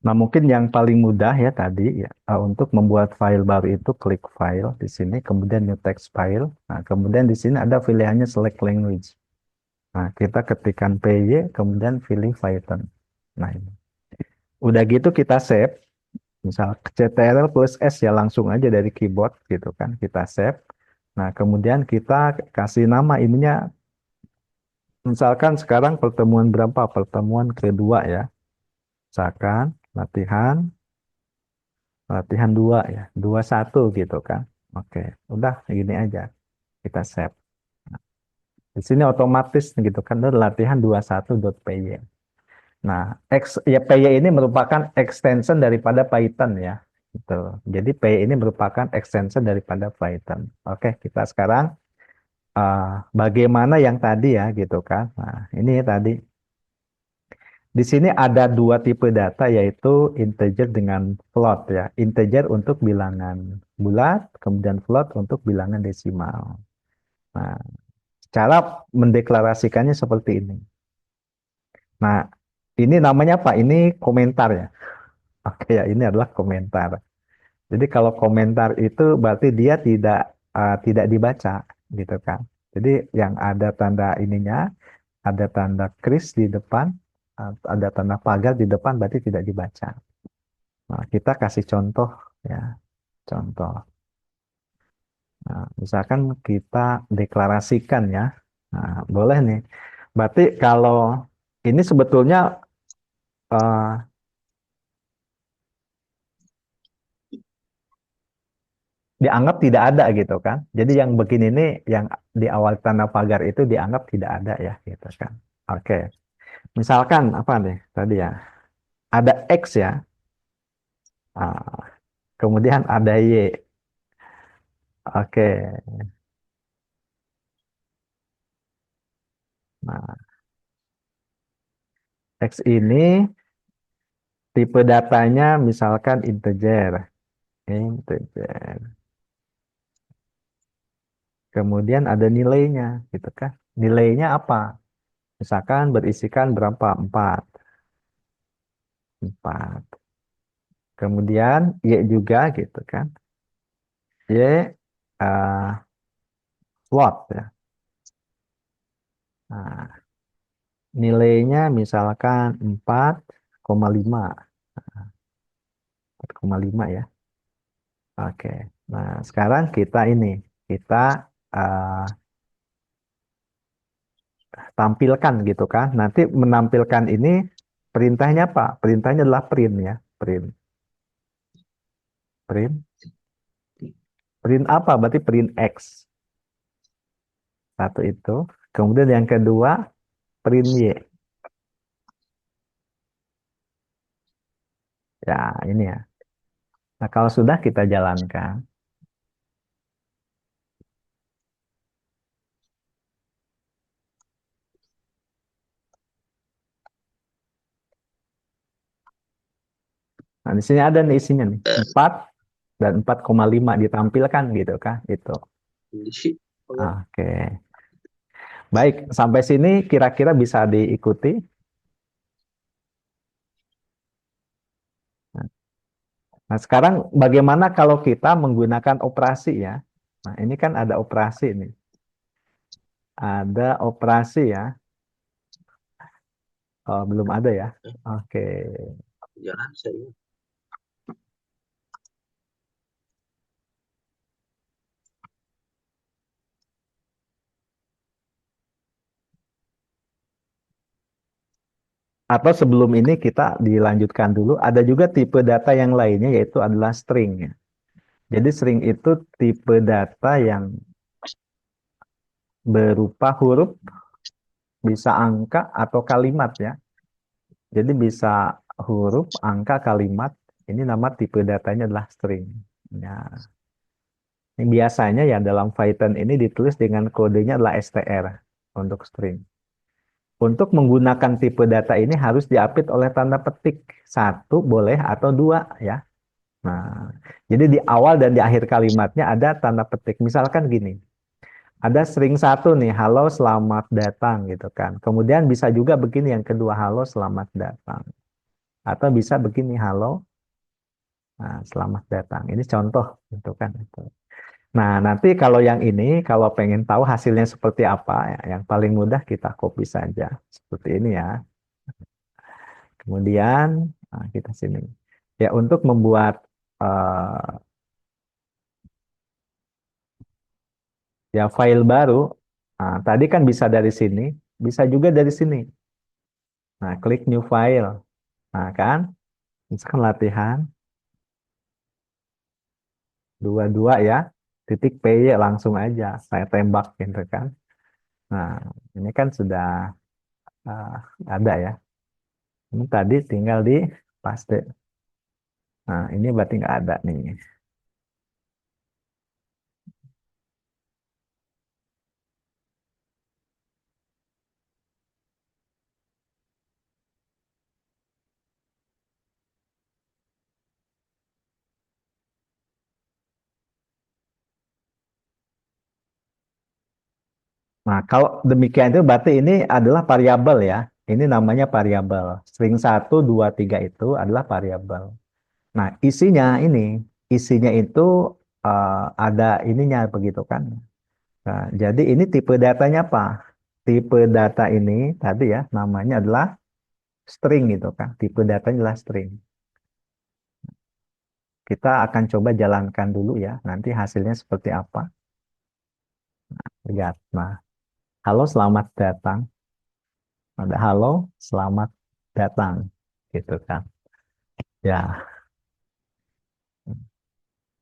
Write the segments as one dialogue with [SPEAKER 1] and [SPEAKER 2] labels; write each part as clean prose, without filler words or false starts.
[SPEAKER 1] Nah, mungkin yang paling mudah ya tadi ya untuk membuat file baru itu klik file di sini, kemudian new text file. Nah, kemudian di sini ada pilihannya select language. Nah, kita ketikkan PY, kemudian pilih Python. Nah, ini. Udah gitu kita save. Misal CTRL plus S ya langsung aja dari keyboard gitu kan. Kita save. Nah, kemudian kita kasih nama ininya. Misalkan sekarang pertemuan berapa? Pertemuan kedua ya. Misalkan latihan, latihan 2 ya. 21 gitu kan. Oke, udah gini aja. Kita save. Di sini otomatis gitu kan. Udah latihan 21.py. Nah, ya PY ini merupakan extension daripada Python ya. Gitu. Jadi PY ini merupakan extension daripada Python. Oke, kita sekarang uh, bagaimana yang tadi ya gitu kan. Nah, ini tadi. Di sini ada dua tipe data yaitu integer dengan float ya. Integer untuk bilangan bulat, kemudian float untuk bilangan desimal. Nah, cara mendeklarasikannya seperti ini. Nah, ini namanya apa? Ini komentar ya. Oke ya, ini adalah komentar. Jadi kalau komentar itu berarti dia tidak dibaca gitu kan. Jadi yang ada tanda ininya, ada tanda kris di depan, ada tanda pagar di depan berarti tidak dibaca. Nah, kita kasih contoh ya, contoh. Nah, misalkan kita deklarasikan ya. Nah, boleh nih. Berarti kalau ini sebetulnya eh, dianggap tidak ada gitu kan. Jadi yang begini ini yang di awal tanda pagar itu dianggap tidak ada ya gitu kan. Oke. Misalkan apa nih tadi ya? Ada X ya. Ah, kemudian ada Y. Oke. Nah, X ini tipe datanya misalkan integer. Integer. Kemudian ada nilainya gitu kan. Nilainya apa? Misalkan berisikan berapa? 4. 4. Kemudian Y juga gitu kan. Y float ya. Nah, nilainya misalkan 4,5. 4,5 ya. Oke. Nah, sekarang kita ini kita uh, tampilkan gitu kan. Nanti menampilkan ini perintahnya apa? Perintahnya adalah print ya. Print. Print. Print apa? Berarti print X. Satu itu. Kemudian yang kedua print Y. Ya, ini ya. Nah, kalau sudah kita jalankan. Nah, di sini ada nih isinya nih. 4 dan 4,5 ditampilkan gitu kan. Itu. Oke. Baik, sampai sini kira-kira bisa diikuti. Nah, sekarang bagaimana kalau kita menggunakan operasi ya? Nah, ini kan ada operasi nih. Ada operasi ya. Oh, belum ada ya. Oke.
[SPEAKER 2] Jalan saya.
[SPEAKER 1] Atau sebelum ini kita dilanjutkan dulu. Ada juga tipe data yang lainnya yaitu adalah string ya. Jadi string itu tipe data yang berupa huruf, bisa angka atau kalimat ya. Jadi bisa huruf, angka, kalimat. Ini nama tipe datanya adalah string. Ya. Ini biasanya ya dalam Python ini ditulis dengan kodenya adalah str untuk string. Untuk menggunakan tipe data ini harus diapit oleh tanda petik. Satu boleh atau dua ya. Nah, jadi di awal dan di akhir kalimatnya ada tanda petik. Misalkan gini, ada string satu nih, halo selamat datang gitu kan. Kemudian bisa juga begini yang kedua, halo selamat datang. Atau bisa begini, halo, nah, selamat datang. Ini contoh, gitu kan. Nah, nanti kalau yang ini, kalau pengen tahu hasilnya seperti apa, ya, yang paling mudah kita copy saja. Seperti ini ya. Kemudian, nah, kita sini. Ya, untuk membuat ya file baru, nah, tadi kan bisa dari sini, bisa juga dari sini. Nah, klik new file. Nah, kan, misalkan latihan 22 ya, titik PY langsung aja saya tembak gitu kan. Nah, ini kan sudah eh, ada ya. Ini tadi tinggal di paste. Nah, ini berarti nggak ada nih. Nah, kalau demikian itu berarti ini adalah variabel ya. Ini namanya variabel. String 1, 2, 3 itu adalah variabel. Nah, isinya itu ada ininya begitu kan. Nah, jadi ini tipe datanya apa? Tipe data ini tadi ya namanya adalah string gitu kan. Tipe datanya adalah string. Kita akan coba jalankan dulu ya. Nanti hasilnya seperti apa? Lihat. Nah, halo selamat datang. Ada halo selamat datang gitu kan. Ya,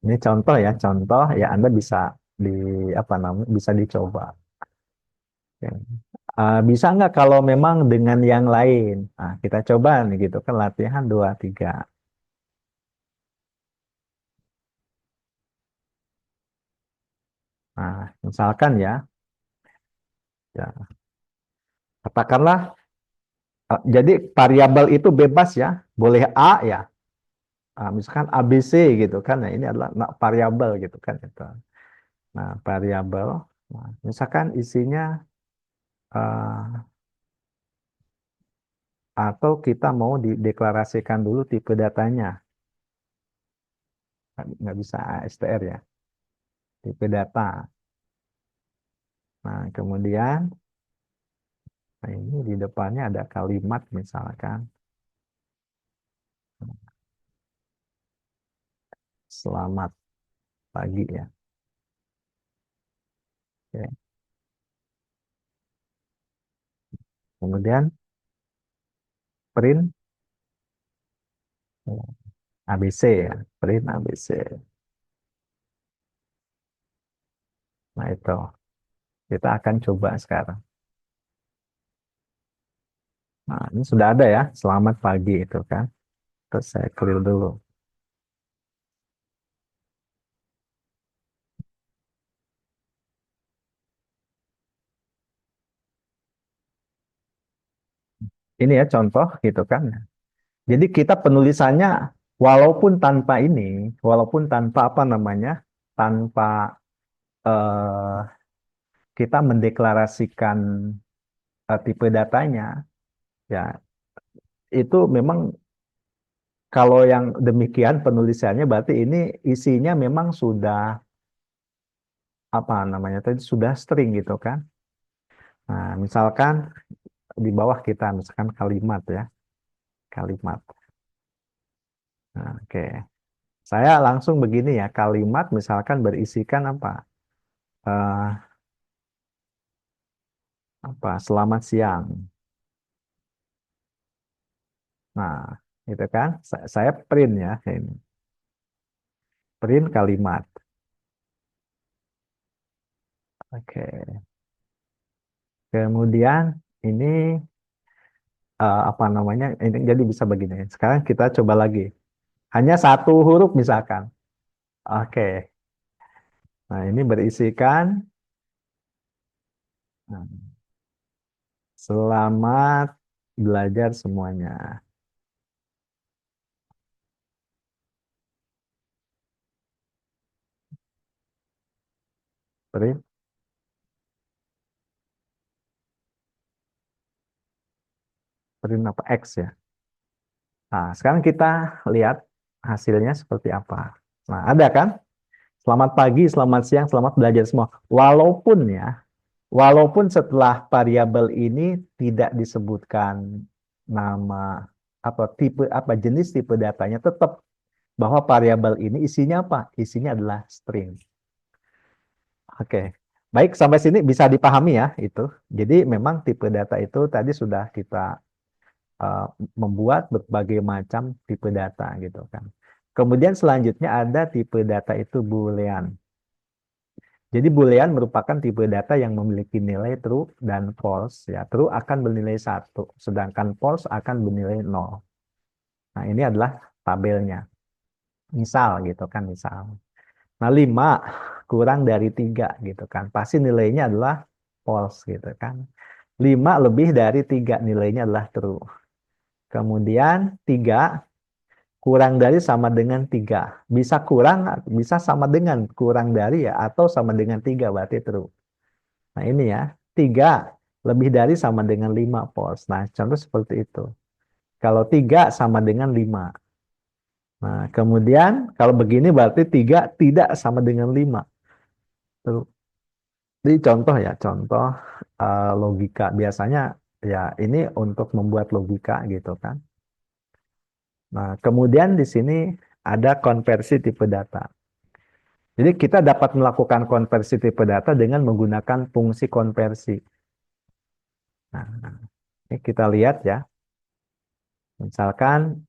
[SPEAKER 1] ini contoh ya, contoh ya Anda bisa di apa namanya bisa dicoba. Ya. Bisa nggak kalau memang dengan yang lain? Nah, kita coba nih gitu kan latihan 2, 3. Nah, misalkan ya, ya katakanlah jadi variabel itu bebas ya, boleh A ya. Misalkan ABC gitu kan. Nah, ini adalah variabel gitu kan itu. Nah, variabel. Nah, misalkan isinya eh, atau kita mau dideklarasikan dulu tipe datanya. Nggak bisa ASTR ya, tipe data. Nah, kemudian nah ini di depannya ada kalimat misalkan selamat pagi ya. Oke. Kemudian print ABC ya, print ABC. Nah, itu kita akan coba sekarang. Nah, ini sudah ada ya, selamat pagi itu kan. Terus saya clear dulu. Ini ya contoh gitu kan. Jadi kita penulisannya walaupun tanpa apa namanya, tanpa eh, kita mendeklarasikan tipe datanya, ya itu memang kalau yang demikian penulisannya berarti ini isinya memang sudah apa namanya tadi sudah string gitu kan. Nah, misalkan di bawah kita misalkan kalimat ya, kalimat. Nah, oke. Saya langsung begini ya, kalimat misalkan berisikan apa? Eh, Selamat siang. Nah, itu kan saya print ya ini. Print kalimat. Oke. Kemudian ini apa namanya? Ini jadi bisa begini. Sekarang kita coba lagi. Hanya satu huruf misalkan. Oke. Nah, ini berisikan nah, selamat belajar semuanya. Print, print apa X ya? Nah, sekarang kita lihat hasilnya seperti apa. Nah, ada kan? Selamat pagi, selamat siang, selamat belajar semua. Walaupun setelah variabel ini tidak disebutkan nama apa tipe apa jenis tipe datanya, tetap bahwa variabel ini isinya apa? Isinya adalah string. Oke. Baik, sampai sini bisa dipahami ya itu. Jadi memang tipe data itu tadi sudah kita uh, membuat berbagai macam tipe data gitu kan. Kemudian selanjutnya ada tipe data itu Boolean. Jadi Boolean merupakan tipe data yang memiliki nilai true dan false. Ya, true akan bernilai 1, sedangkan false akan bernilai 0. Nah, ini adalah tabelnya. Misal gitu kan, misal. Nah, 5 kurang dari 3 gitu kan. Pasti nilainya adalah false gitu kan. 5 lebih dari 3 nilainya adalah true. Kemudian 3 kurang dari sama dengan 3. Bisa kurang, bisa sama dengan kurang dari ya, atau sama dengan 3 berarti true. Nah ini ya, 3 lebih dari sama dengan 5 false. Nah contoh seperti itu. Kalau 3 sama dengan 5. Nah kemudian kalau begini berarti 3 tidak sama dengan 5. True. Ini contoh ya, contoh logika. Biasanya ya ini untuk membuat logika gitu kan. Nah kemudian di sini ada konversi tipe data. Jadi kita dapat melakukan konversi tipe data dengan menggunakan fungsi konversi. Nah, ini kita lihat ya. Misalkan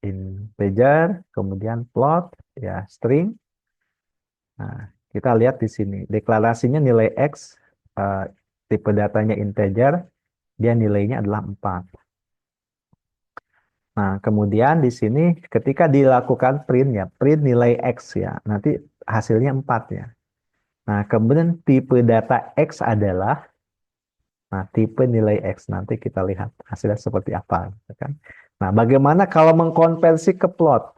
[SPEAKER 1] integer, kemudian float, ya string. Nah, kita lihat di sini. Deklarasinya nilai X, eh, tipe datanya integer, dia nilainya adalah 4. Nah, kemudian di sini ketika dilakukan print ya, print nilai X ya, nanti hasilnya 4 ya. Nah, kemudian tipe data X adalah, nah tipe nilai X, nanti kita lihat hasilnya seperti apa, gitu kan. Nah, bagaimana kalau mengkonversi ke plot?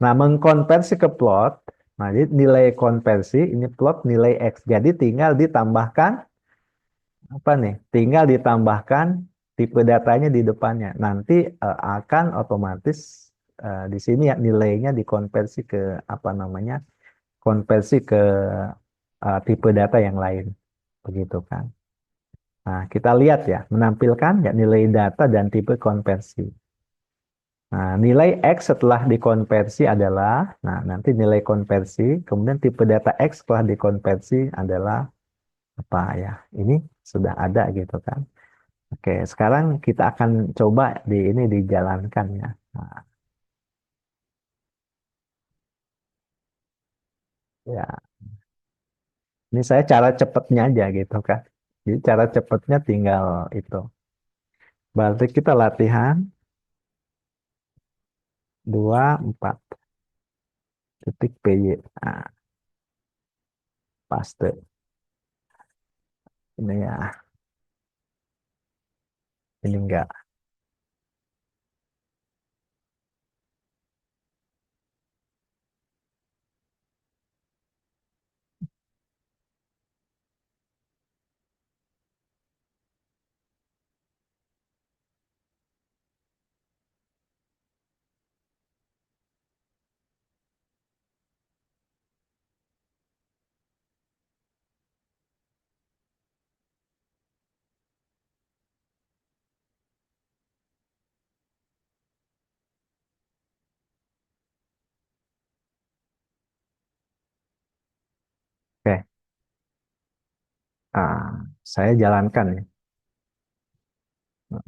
[SPEAKER 1] Nah, mengkonversi ke plot, nah jadi nilai konversi, ini plot nilai X. Jadi tinggal ditambahkan, apa nih? Tinggal ditambahkan tipe datanya di depannya. Nanti akan otomatis di sini ya nilainya dikonversi ke, apa namanya, konversi ke tipe data yang lain. Begitu kan. Nah, kita lihat ya, menampilkan ya nilai data dan tipe konversi. Nah, nilai X setelah dikonversi adalah, nah nanti nilai konversi, kemudian tipe data X setelah dikonversi adalah apa ya? Ini sudah ada gitu kan. Oke, sekarang kita akan coba di ini dijalankan ya. Nah, ya, ini saya cara cepatnya aja gitu kan. Jadi cara cepatnya tinggal itu. Berarti kita latihan 24.py. Nah, paste. Ini ya, ini enggak. Oke, ah, saya jalankan ya.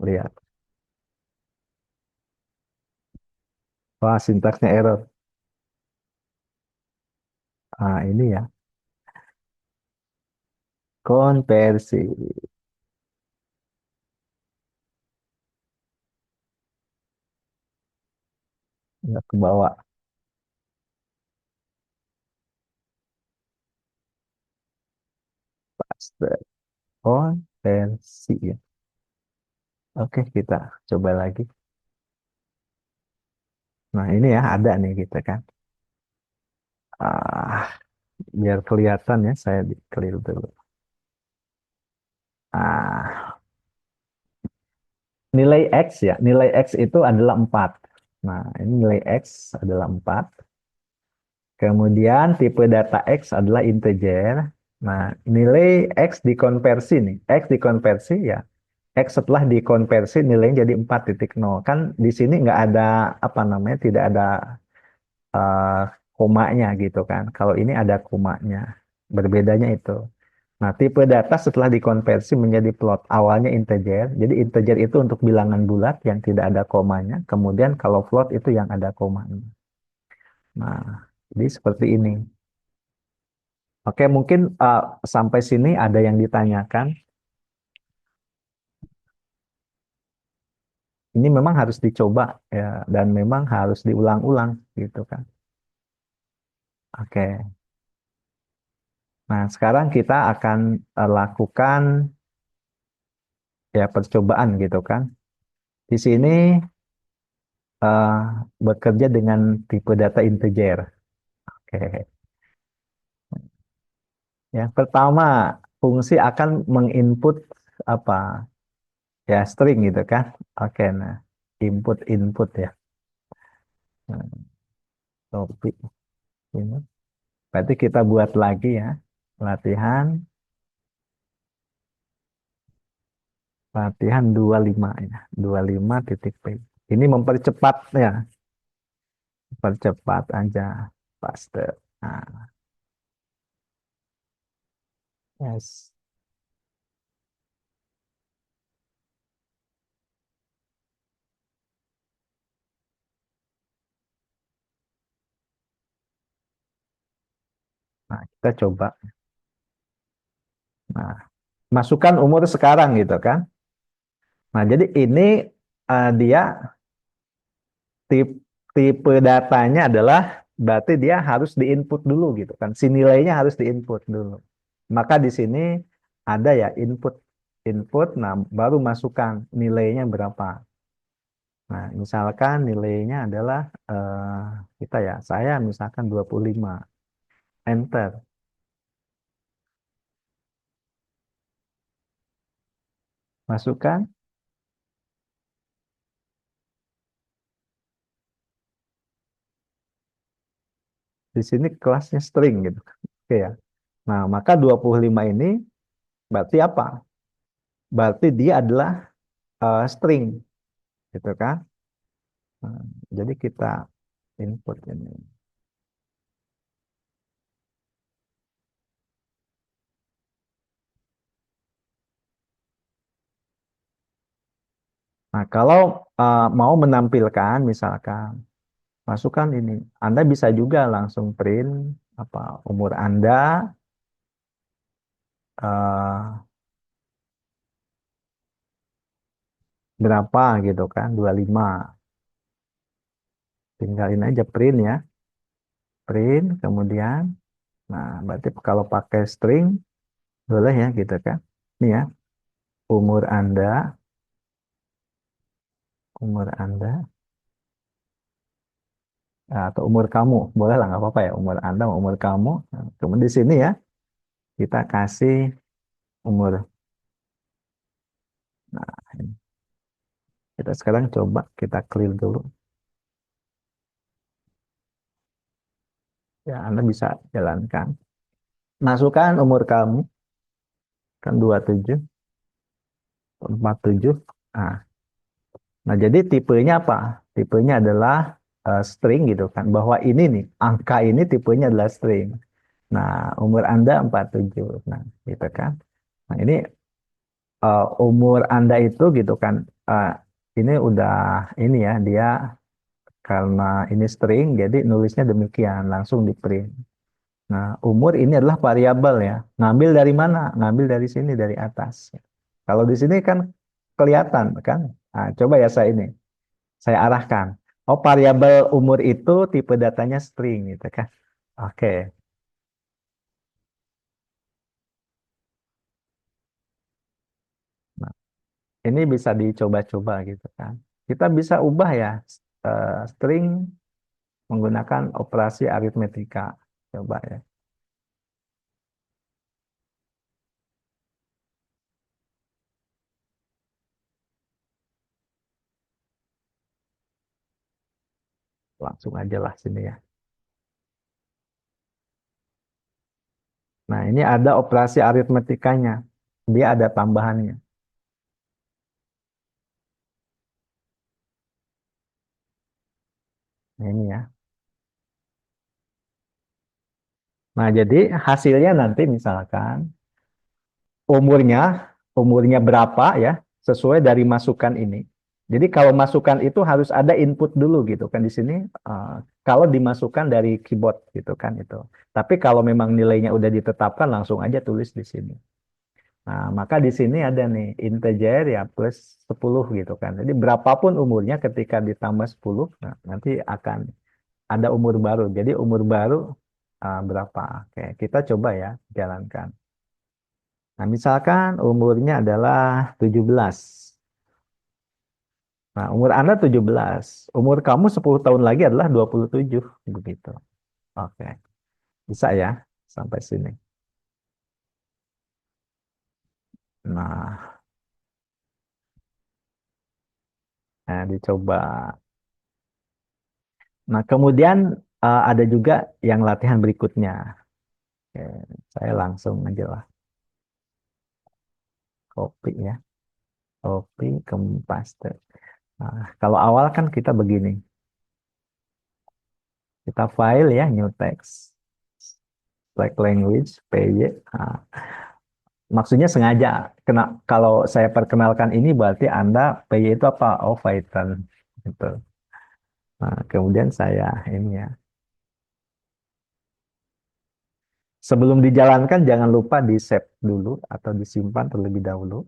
[SPEAKER 1] Lihat. Wah, sintaksnya error. Ah, ini ya, konversi. Nggak ke bawah. Paste. Konversi ya. Oke, kita coba lagi. Nah, ini ya, ada nih kita kan. Ah, biar kelihatan ya, saya di clear dulu. Ah, nilai X ya, nilai X itu adalah 4. Nah, ini nilai X adalah 4. Kemudian tipe data X adalah integer. Nah, nilai X dikonversi nih. X dikonversi ya. X setelah dikonversi nilainya jadi 4,0. Kan di sini nggak ada apa namanya, tidak ada eh, komanya gitu kan. Kalau ini ada komanya. Berbedanya itu. Nah, tipe data setelah dikonversi menjadi plot awalnya integer. Jadi integer itu untuk bilangan bulat yang tidak ada komanya. Kemudian kalau float itu yang ada komanya. Nah, jadi seperti ini. Oke, mungkin sampai sini ada yang ditanyakan. Ini memang harus dicoba ya, dan memang harus diulang-ulang gitu kan. Oke. Nah, sekarang kita akan lakukan ya percobaan gitu kan. Di sini eh, bekerja dengan tipe data integer. Oke. Yang pertama, fungsi akan menginput apa? Ya, string gitu kan. Oke, nah, input ya. Nah, topik ini. Berarti kita buat lagi ya. Latihan, latihan 25 ya. 25 titik P. Ini mempercepat ya. Percepat aja. Faster. Nah, yes. Nah, kita coba. Nah, masukkan umur sekarang gitu kan. Nah, jadi ini dia tipe, tipe datanya adalah berarti dia harus diinput dulu gitu kan. Si nilainya harus diinput dulu. Maka di sini ada ya input input, nah baru masukkan nilainya berapa. Nah, misalkan nilainya adalah kita ya, saya misalkan 25. Enter. Masukkan. Di sini kelasnya string gitu. Oke ya. Nah, maka 25 ini berarti apa? Berarti dia adalah string gitu kan. Nah, jadi kita input ini. Nah, kalau mau menampilkan misalkan masukkan ini, Anda bisa juga langsung print apa umur Anda eh, berapa gitu kan, 25. Tinggalin aja print ya, print kemudian nah berarti kalau pakai string boleh ya gitu kan. Ini ya, umur Anda, umur Anda atau umur kamu, boleh lah nggak apa-apa ya, umur Anda, umur kamu. Nah, kemudian di sini ya kita kasih umur. Nah, ini. Kita sekarang coba kita clear dulu. Ya, Anda bisa jalankan. Masukkan umur kamu, kan 27, 47. Nah, nah, jadi tipenya apa? Tipenya adalah string gitu kan. Bahwa ini nih, angka ini tipenya adalah string. Nah, umur Anda 47. Nah, gitu kan. Nah, ini umur Anda itu gitu kan. eh, ini udah ini ya, dia karena ini string, jadi nulisnya demikian, langsung di print. Nah, umur ini adalah variabel ya. Ngambil dari mana? Ngambil dari sini, dari atas. Kalau di sini kan kelihatan kan? Nah, coba ya saya arahkan. Oh, variabel umur itu tipe datanya string gitu kan? Oke. Nah, ini bisa dicoba-coba gitu kan. Kita bisa ubah ya string menggunakan operasi aritmetika. Coba ya. Langsung aja lah sini ya. Nah, ini ada operasi aritmetikanya. Dia ada tambahannya. Nah, ini ya. Nah, jadi hasilnya nanti misalkan umurnya, umurnya berapa ya, sesuai dari masukan ini. Jadi kalau masukan itu harus ada input dulu gitu kan di sini. Kalau dimasukkan dari keyboard gitu kan itu. Tapi kalau memang nilainya udah ditetapkan langsung aja tulis di sini. Nah, maka di sini ada nih integer ya plus 10 gitu kan. Jadi berapapun umurnya ketika ditambah 10, nah, nanti akan ada umur baru. Jadi umur baru berapa? Oke, kita coba ya jalankan. Nah, misalkan umurnya adalah 17. Nah, umur Anda 17. Umur kamu 10 tahun lagi adalah 27. Begitu. Oke, bisa ya sampai sini. Nah, dicoba. Nah, kemudian ada juga yang latihan berikutnya. Oke, saya langsung aja lah. Copy ya. Copy ke paste. Nah, kalau awal kan kita begini. Kita file ya, new text. Select language, PY. Nah, maksudnya sengaja. Kalau saya perkenalkan ini berarti Anda PY itu apa? Oh, Python. Gitu. Nah, kemudian saya ini ya. Sebelum dijalankan jangan lupa di save dulu atau disimpan terlebih dahulu.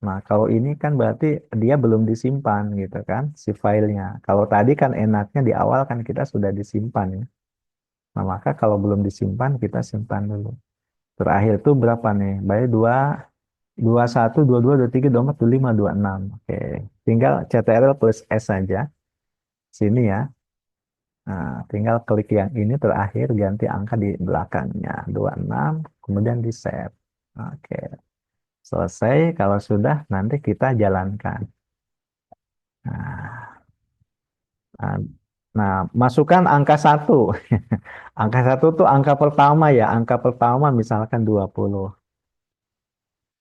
[SPEAKER 1] Nah, kalau ini kan berarti dia belum disimpan gitu kan, si filenya. Kalau tadi kan enaknya di awal kan kita sudah disimpan ya. Nah, maka kalau belum disimpan kita simpan dulu. Terakhir tuh berapa nih? Baik 21, 22, 23, 24, 25, 26. Oke. Tinggal CTRL plus S saja. Sini ya. Nah, tinggal klik yang ini terakhir ganti angka di belakangnya. 26, kemudian di save. Oke. Selesai. Kalau sudah nanti kita jalankan. Nah, nah, nah, masukkan angka satu. Angka satu tuh angka pertama ya. Angka pertama misalkan 20.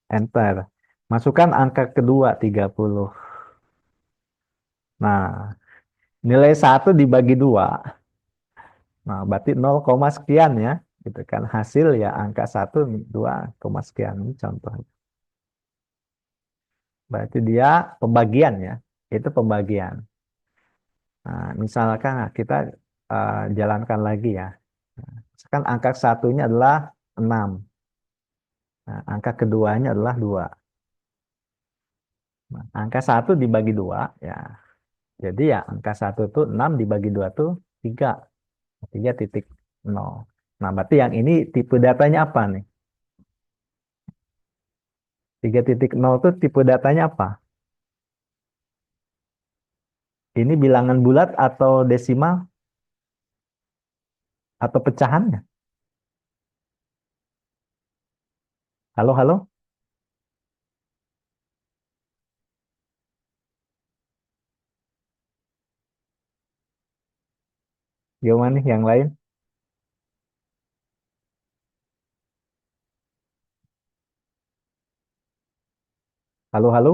[SPEAKER 1] Enter. Masukkan angka kedua 30. Nah, nilai satu dibagi dua. Nah, berarti 0, sekian ya. Gitu kan. Hasil ya angka satu 2, sekian. Ini contoh. Berarti dia pembagian ya. Itu pembagian. Nah, misalkan kita jalankan lagi ya. Nah, misalkan angka satunya adalah 6. Nah, angka keduanya adalah 2. Nah, angka satu dibagi 2 ya. Jadi ya angka satu itu 6 dibagi 2 itu 3. 3,0. Nah, berarti yang ini tipe datanya apa nih? 3,0 itu tipe datanya apa? Ini bilangan bulat atau desimal atau pecahannya? Halo, halo? Gimana nih yang lain? Halo, halo?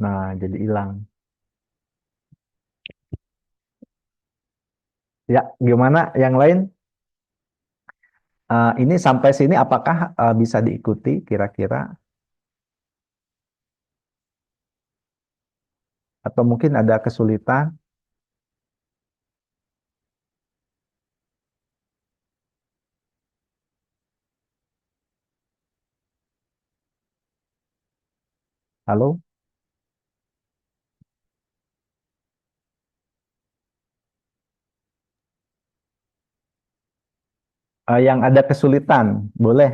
[SPEAKER 1] Nah, jadi hilang. Ya, gimana yang lain? Ini sampai sini apakah bisa diikuti kira-kira? Atau mungkin ada kesulitan? Halo? Yang ada kesulitan, boleh.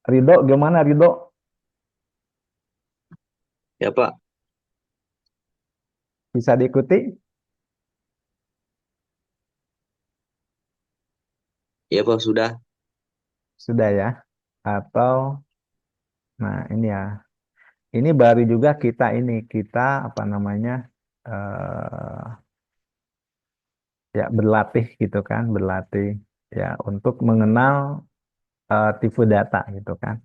[SPEAKER 1] Ridho, gimana Ridho?
[SPEAKER 2] Ya Pak,
[SPEAKER 1] Bisa diikuti?
[SPEAKER 2] ya Pak sudah.
[SPEAKER 1] Sudah ya? Atau, nah ini ya. Ini baru juga kita apa namanya, ya berlatih gitu kan, berlatih ya untuk mengenal tipe data gitu kan.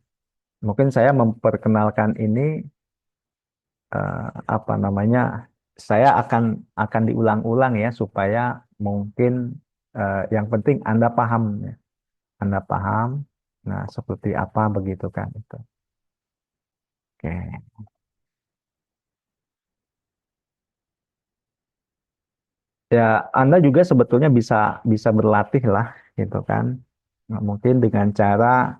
[SPEAKER 1] Mungkin saya memperkenalkan ini apa namanya, saya akan diulang-ulang ya supaya mungkin yang penting Anda paham ya. Anda paham. Nah, seperti apa begitu kan itu. Oke. Ya, Anda juga sebetulnya bisa bisa berlatih lah gitu kan. Nah, mungkin dengan cara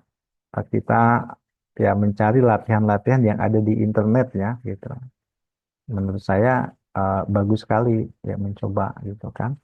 [SPEAKER 1] kita ya mencari latihan-latihan yang ada di internet ya gitu. Menurut saya bagus sekali ya mencoba gitu kan.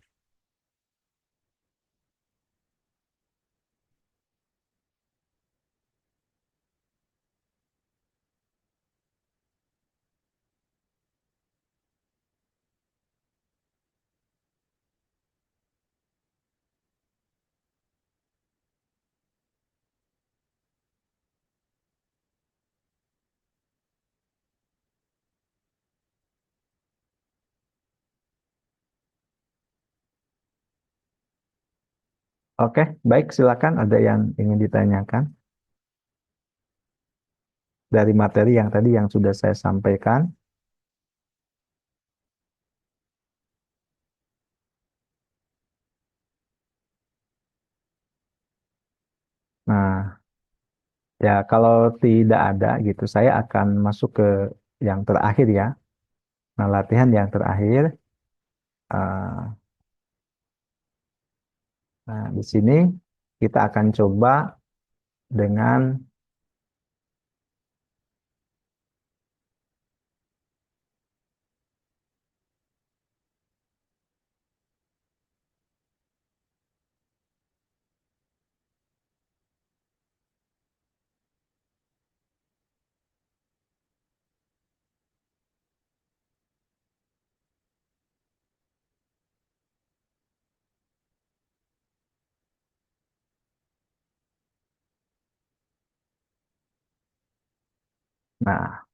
[SPEAKER 1] Oke, baik silakan ada yang ingin ditanyakan dari materi yang tadi yang sudah saya sampaikan. Nah, ya kalau tidak ada gitu, saya akan masuk ke yang terakhir ya. Nah, latihan yang terakhir. eh, nah, di sini kita akan coba dengan, nah,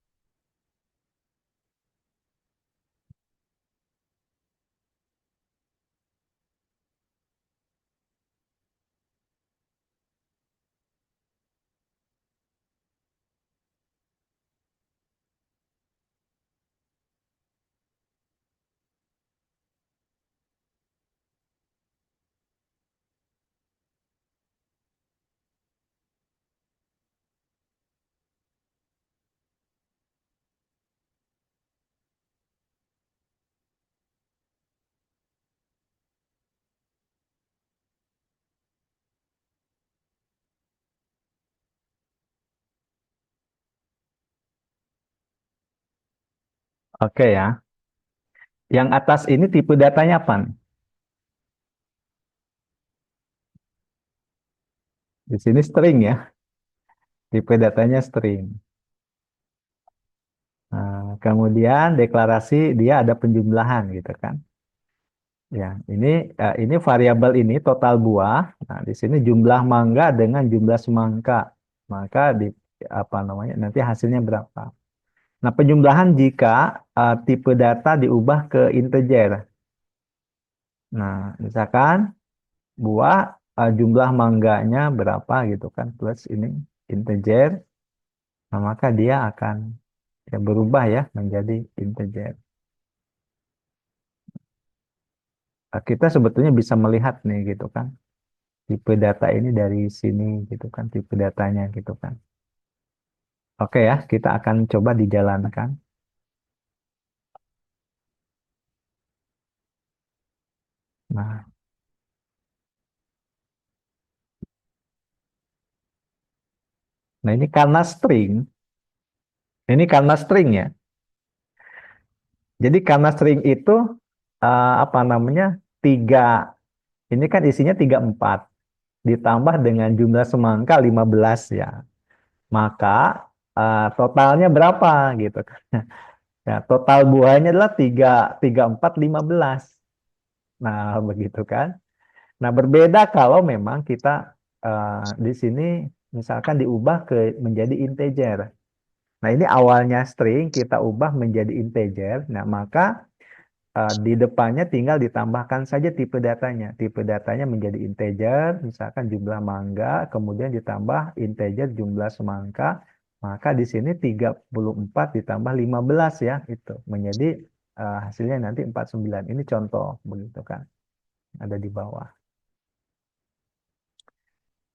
[SPEAKER 1] oke ya. Yang atas ini tipe datanya apa? Di sini string ya, tipe datanya string. Nah, kemudian deklarasi dia ada penjumlahan gitu kan. Ya, ini variabel ini total buah. Nah, di sini jumlah mangga dengan jumlah semangka. Maka di apa namanya nanti hasilnya berapa? Nah, penjumlahan jika tipe data diubah ke integer. Nah, misalkan buah jumlah mangganya berapa gitu kan plus ini integer. Nah, maka dia akan ya berubah ya menjadi integer. Kita sebetulnya bisa melihat nih gitu kan tipe data ini dari sini gitu kan tipe datanya gitu kan. Oke ya, kita akan coba dijalankan. Nah, nah, ini karena string ya. Jadi karena string itu apa namanya tiga, ini kan isinya 34 ditambah dengan jumlah semangka 15 ya. Maka totalnya berapa gitu kan. Ya, total buahnya adalah 3, 3, 4, 15. Nah, begitu kan. Nah, berbeda kalau memang kita di sini misalkan diubah menjadi integer. Nah, ini awalnya string kita ubah menjadi integer. Nah, maka di depannya tinggal ditambahkan saja tipe datanya. Tipe datanya menjadi integer, misalkan jumlah mangga, kemudian ditambah integer jumlah semangka, maka di sini 34 ditambah 15 ya, itu menjadi hasilnya nanti 49. Ini contoh begitu kan, ada di bawah.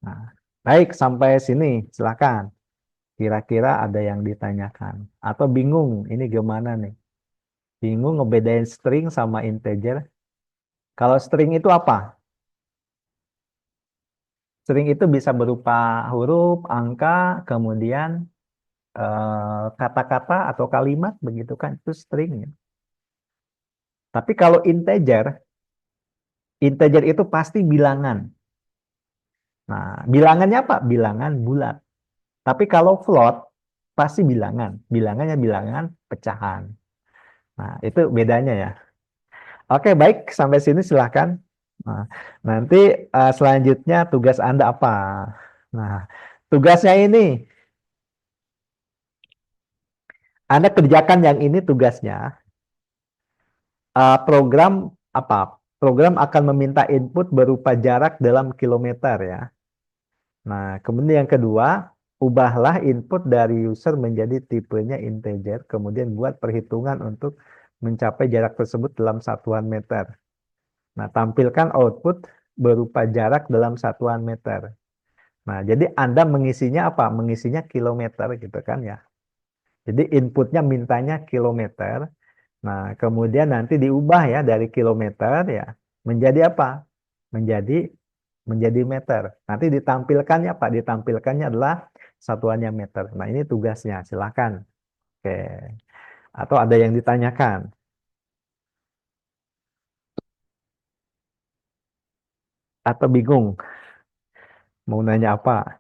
[SPEAKER 1] Nah, baik sampai sini silakan. Kira-kira ada yang ditanyakan atau bingung ini gimana nih? Bingung ngebedain string sama integer? Kalau string itu apa? String itu bisa berupa huruf, angka, kemudian kata-kata atau kalimat, begitu kan? Itu string ya. Tapi kalau integer, integer itu pasti bilangan. Nah, bilangannya apa? Bilangan bulat. Tapi kalau float, pasti bilangan. Bilangannya bilangan pecahan. Nah, itu bedanya ya. Oke, baik. Sampai sini silahkan. Nah, nanti selanjutnya tugas Anda apa? Nah, tugasnya ini, Anda kerjakan yang ini tugasnya. Program apa? Program akan meminta input berupa jarak dalam kilometer ya. Nah, kemudian yang kedua, ubahlah input dari user menjadi tipenya integer, kemudian buat perhitungan untuk mencapai jarak tersebut dalam satuan meter. Nah, tampilkan output berupa jarak dalam satuan meter. Nah, jadi Anda mengisinya apa? Mengisinya kilometer gitu kan ya. Jadi inputnya mintanya kilometer. Nah, kemudian nanti diubah ya dari kilometer ya menjadi apa? Menjadi menjadi meter. Nanti ditampilkannya apa? Ditampilkannya adalah satuannya meter. Nah, ini tugasnya. Silakan. Oke. Atau ada yang ditanyakan atau bingung mau nanya apa?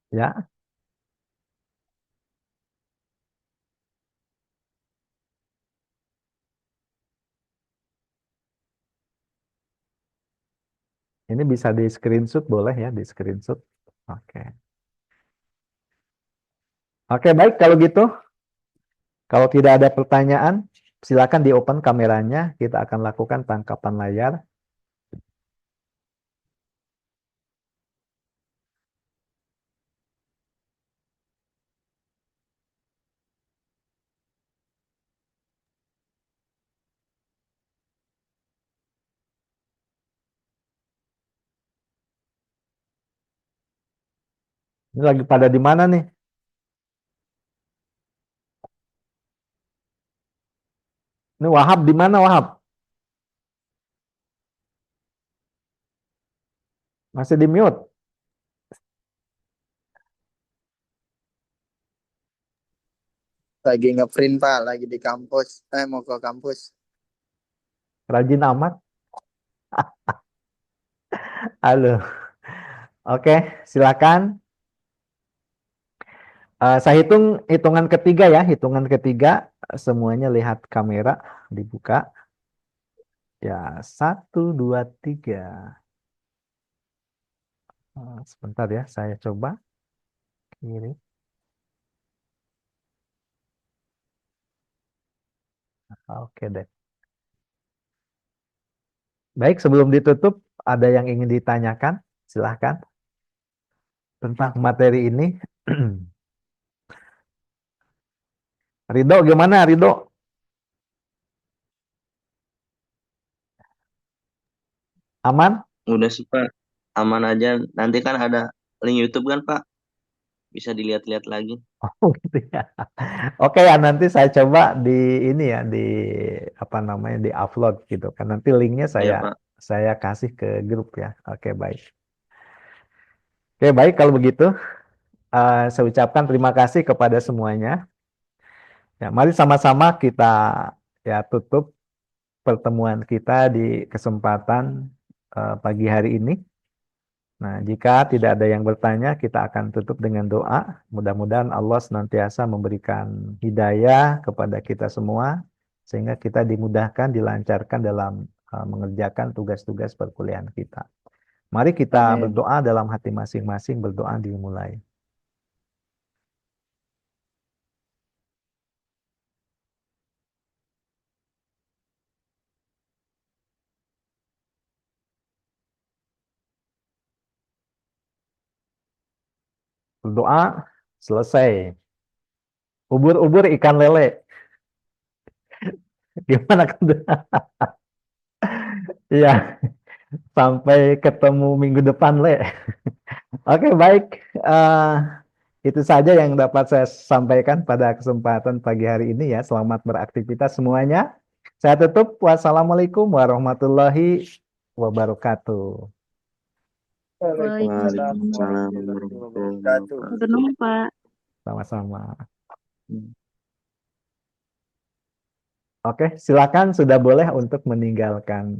[SPEAKER 1] Ya, ini bisa di screenshot boleh ya, di screenshot. Oke. Oke, baik kalau gitu. Kalau tidak ada pertanyaan, silakan di open kameranya. Kita akan lakukan tangkapan layar. Ini lagi pada di mana nih? Ini Wahab di mana Wahab? Masih di mute.
[SPEAKER 3] Lagi ngeprint Pak, lagi di kampus. Mau ke kampus.
[SPEAKER 1] Rajin amat. Halo. Oke, silakan. Saya hitung hitungan ketiga ya. Hitungan ketiga semuanya lihat kamera dibuka. Ya, 1, 2, 3. Sebentar ya, saya coba kiri. Oke deh. Baik, sebelum ditutup, ada yang ingin ditanyakan? Silahkan tentang materi ini. Ridho, gimana Ridho? Aman?
[SPEAKER 2] Udah sih Pak, aman aja. Nanti kan ada link YouTube kan Pak, bisa dilihat-lihat lagi.
[SPEAKER 1] Oh gitu ya. Oke ya, nanti saya coba di ini ya, di apa namanya, di upload gitu kan. Nanti linknya
[SPEAKER 2] Iya
[SPEAKER 1] saya
[SPEAKER 2] Pak.
[SPEAKER 1] saya kasih ke grup ya. Oke baik. Oke baik kalau begitu, saya ucapkan terima kasih kepada semuanya. Ya, mari sama-sama kita ya tutup pertemuan kita di kesempatan pagi hari ini. Nah, jika tidak ada yang bertanya, kita akan tutup dengan doa. Mudah-mudahan Allah senantiasa memberikan hidayah kepada kita semua, sehingga kita dimudahkan, dilancarkan dalam mengerjakan tugas-tugas perkuliahan kita. Mari kita
[SPEAKER 3] Amin.
[SPEAKER 1] berdoa dalam hati masing-masing, berdoa dimulai. Berdoa, selesai. Ubur-ubur ikan lele. Gimana kan? Iya, sampai ketemu minggu depan, Le. Oke, baik. Eh, itu saja yang dapat saya sampaikan pada kesempatan pagi hari ini ya. Selamat beraktivitas semuanya. Saya tutup. Wassalamualaikum warahmatullahi wabarakatuh.
[SPEAKER 3] Waalaikumsalam
[SPEAKER 2] Waalaikumsalam
[SPEAKER 3] warahmatullahi
[SPEAKER 2] warahmatullahi
[SPEAKER 3] wabarakatuh.
[SPEAKER 2] wabarakatuh.
[SPEAKER 4] Sampai ketemu, Pak.
[SPEAKER 1] Sama-sama.
[SPEAKER 2] Hmm.
[SPEAKER 1] Oke, silakan sudah boleh untuk meninggalkan